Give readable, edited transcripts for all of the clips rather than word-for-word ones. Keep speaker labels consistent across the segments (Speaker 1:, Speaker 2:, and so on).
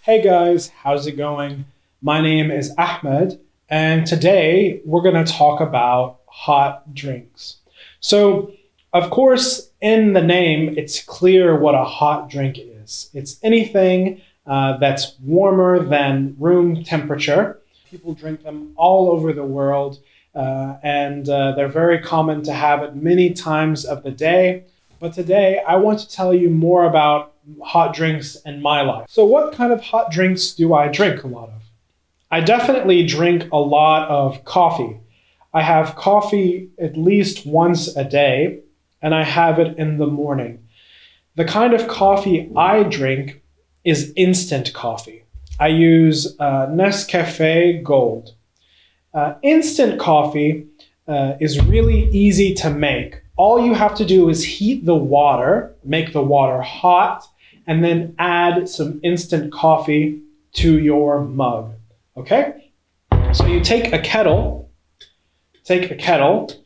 Speaker 1: Hey guys, how's it going? My name is Ahmed, and today we're going to talk about hot drinks. So, of course, in the name, it's clear what a hot drink is. It's anything that's warmer than room temperature. People drink them all over the world, and they're very common to have it many times of the day. But today, I want to tell you more about hot drinks in my life. So what kind of hot drinks do I drink a lot of? I definitely drink a lot of coffee. I have coffee at least once a day, and I have it in the morning. The kind of coffee I drink is instant coffee. I use Nescafe Gold. Instant coffee is really easy to make. All you have to do is heat the water, make the water hot, and then add some instant coffee to your mug, okay? So you take a kettle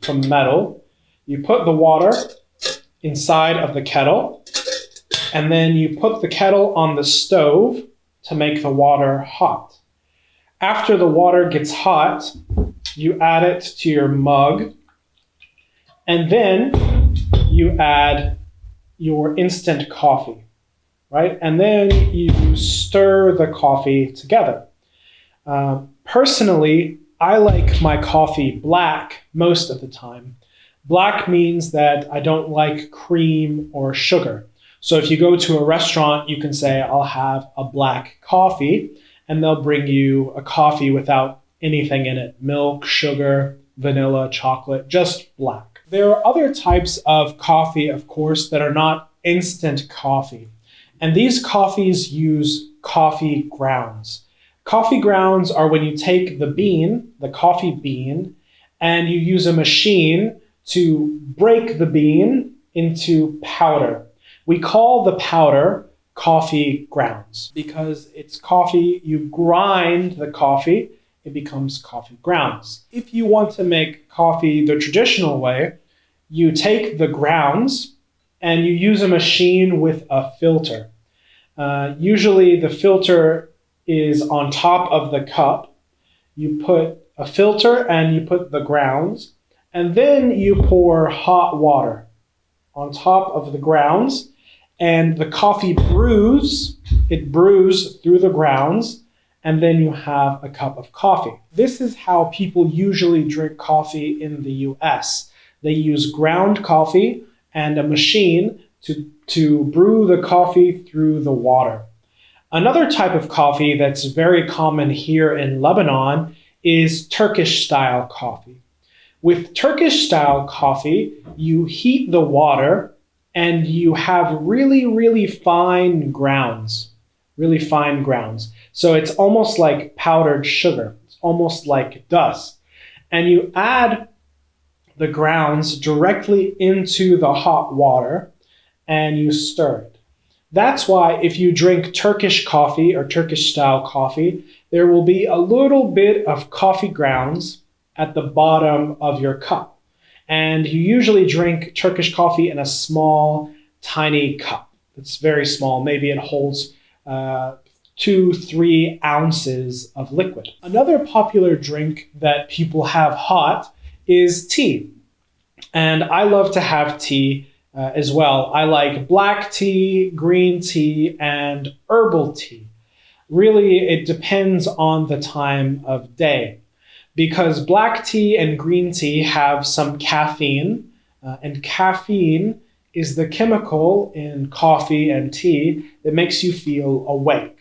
Speaker 1: from metal, you put the water inside of the kettle, and then you put the kettle on the stove to make the water hot. After the water gets hot, you add it to your mug, and then you add your instant coffee, right? And then you stir the coffee together. Personally, I like my coffee black most of the time. Black means that I don't like cream or sugar. So if you go to a restaurant, you can say, I'll have a black coffee, and they'll bring you a coffee without anything in it, milk, sugar, vanilla, chocolate, just black. There are other types of coffee, of course, that are not instant coffee. And these coffees use coffee grounds. Coffee grounds are when you take the bean, the coffee bean, and you use a machine to break the bean into powder. We call the powder coffee grounds because it's coffee, you grind the coffee, it becomes coffee grounds. If you want to make coffee the traditional way, you take the grounds and you use a machine with a filter. Usually the filter is on top of the cup. You put a filter and you put the grounds, and then you pour hot water on top of the grounds, and the coffee brews. It brews through the grounds, and then you have a cup of coffee. This is how people usually drink coffee in the US. They use ground coffee and a machine to brew the coffee through the water. Another type of coffee that's very common here in Lebanon is Turkish style coffee. With Turkish style coffee, you heat the water and you have really, really fine grounds. Really fine grounds. So it's almost like powdered sugar. It's almost like dust. And you add the grounds directly into the hot water and you stir it. That's why if you drink Turkish coffee or Turkish style coffee, there will be a little bit of coffee grounds at the bottom of your cup. And you usually drink Turkish coffee in a small, tiny cup. It's very small. Maybe it holds 2-3 ounces of liquid. Another popular drink that people have hot is tea. And I love to have tea as well. I like black tea, green tea, and herbal tea. Really, it depends on the time of day because black tea and green tea have some caffeine, and caffeine is the chemical in coffee and tea that makes you feel awake.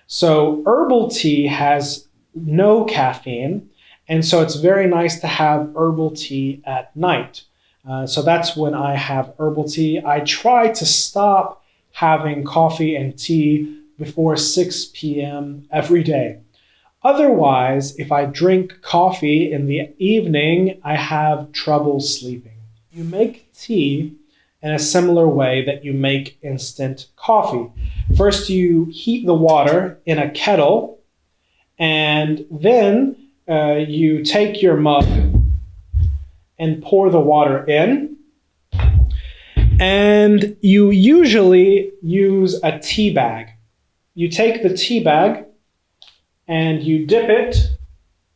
Speaker 1: So herbal tea has no caffeine, and so it's very nice to have herbal tea at night. So that's when I have herbal tea. I try to stop having coffee and tea before 6 p.m. every day. Otherwise, if I drink coffee in the evening, I have trouble sleeping. You make tea in a similar way that you make instant coffee. First, you heat the water in a kettle, and then you take your mug and pour the water in. And you usually use a tea bag. you take the tea bag and you dip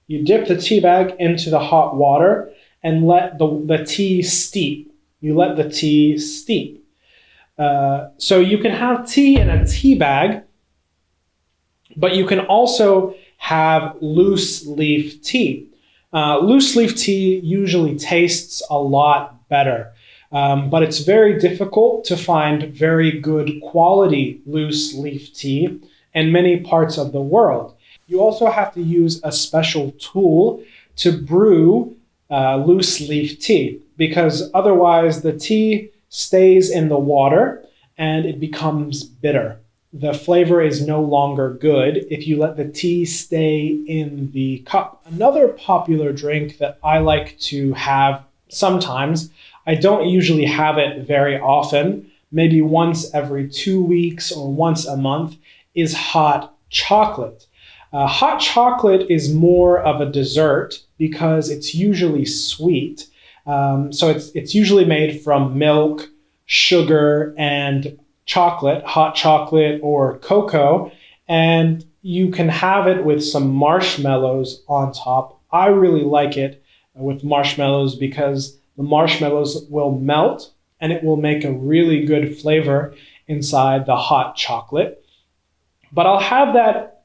Speaker 1: the tea bag into the hot water and let the tea steep. You let the tea steep. So you can have tea in a tea bag, but you can also have loose leaf tea. Loose leaf tea usually tastes a lot better, but it's very difficult to find very good quality loose leaf tea in many parts of the world. You also have to use a special tool to brew loose leaf tea, because otherwise the tea stays in the water and it becomes bitter. The flavor is no longer good if you let the tea stay in the cup. Another popular drink that I like to have sometimes, I don't usually have it very often, maybe once every 2 weeks or once a month, is hot chocolate. Hot chocolate is more of a dessert because it's usually sweet. So it's usually made from milk, sugar, and chocolate, hot chocolate or cocoa, and you can have it with some marshmallows on top. I really like it with marshmallows because the marshmallows will melt and it will make a really good flavor inside the hot chocolate. But I'll have that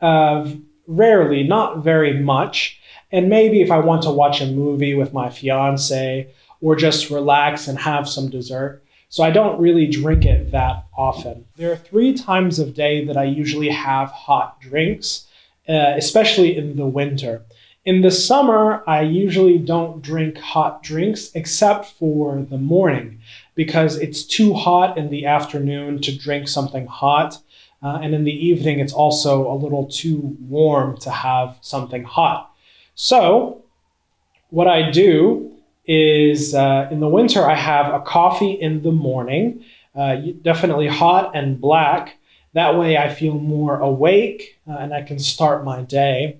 Speaker 1: rarely, not very much. And maybe if I want to watch a movie with my fiance or just relax and have some dessert. So I don't really drink it that often. There are 3 times of day that I usually have hot drinks, especially in the winter. In the summer, I usually don't drink hot drinks except for the morning because it's too hot in the afternoon to drink something hot. And in the evening, it's also a little too warm to have something hot. So what I do is in the winter, I have a coffee in the morning, definitely hot and black. That way I feel more awake and I can start my day.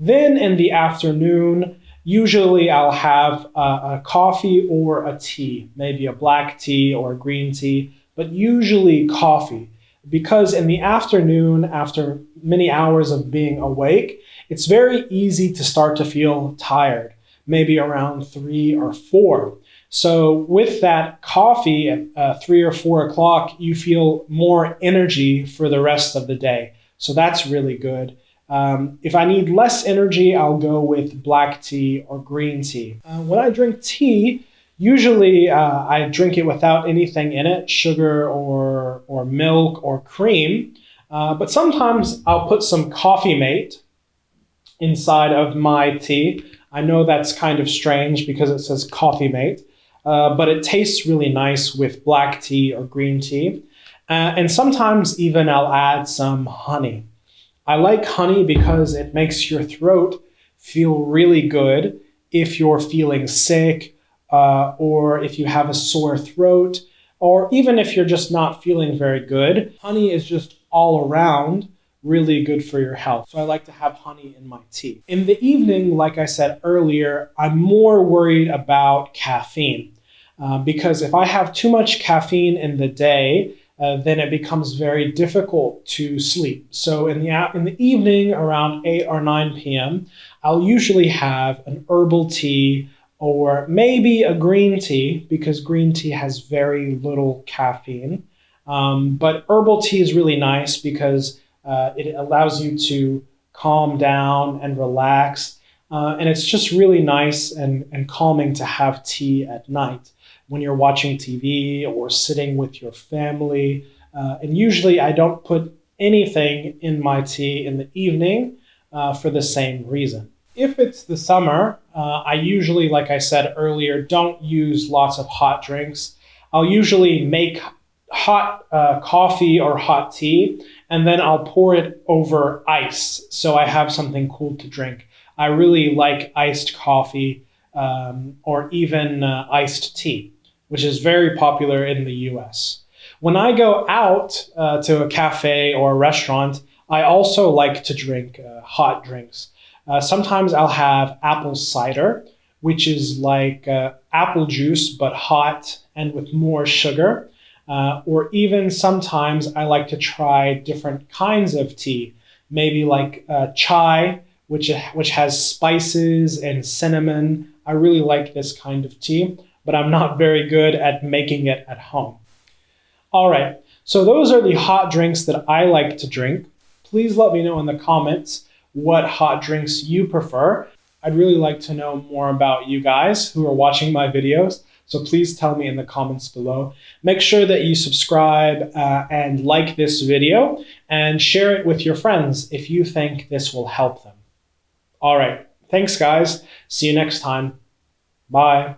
Speaker 1: Then in the afternoon, usually I'll have a coffee or a tea, maybe a black tea or a green tea, but usually coffee. Because in the afternoon, after many hours of being awake, it's very easy to start to feel tired, maybe around 3 or 4. So with that coffee at 3 or 4 o'clock, you feel more energy for the rest of the day. So that's really good. If I need less energy, I'll go with black tea or green tea. When I drink tea, usually I drink it without anything in it, sugar or milk or cream. But sometimes I'll put some coffee mate inside of my tea. I know that's kind of strange because it says coffee mate, but it tastes really nice with black tea or green tea. And sometimes even I'll add some honey. I like honey because it makes your throat feel really good if you're feeling sick, or if you have a sore throat, or even if you're just not feeling very good. Honey is just all around really good for your health. So I like to have honey in my tea. In the evening, like I said earlier, I'm more worried about caffeine because if I have too much caffeine in the day, then it becomes very difficult to sleep. So in the evening, around 8 or 9 p.m., I'll usually have an herbal tea or maybe a green tea because green tea has very little caffeine. But herbal tea is really nice because it allows you to calm down and relax. And it's just really nice and calming to have tea at night when you're watching TV or sitting with your family. And usually I don't put anything in my tea in the evening for the same reason. If it's the summer, I usually, like I said earlier, don't use lots of hot drinks. I'll usually make hot coffee or hot tea, and then I'll pour it over ice so I have something cool to drink. I really like iced coffee or even iced tea, which is very popular in the US. When I go out to a cafe or a restaurant, I also like to drink hot drinks. Sometimes I'll have apple cider, which is like apple juice but hot and with more sugar. or even sometimes I like to try different kinds of tea, maybe like chai, which has spices and cinnamon. I really like this kind of tea, but I'm not very good at making it at home. All right, so those are the hot drinks that I like to drink. Please let me know in the comments what hot drinks you prefer. I'd really like to know more about you guys who are watching my videos, so please tell me in the comments below. Make sure that you subscribe and like this video and share it with your friends if you think this will help them. All right, thanks guys. See you next time. Bye.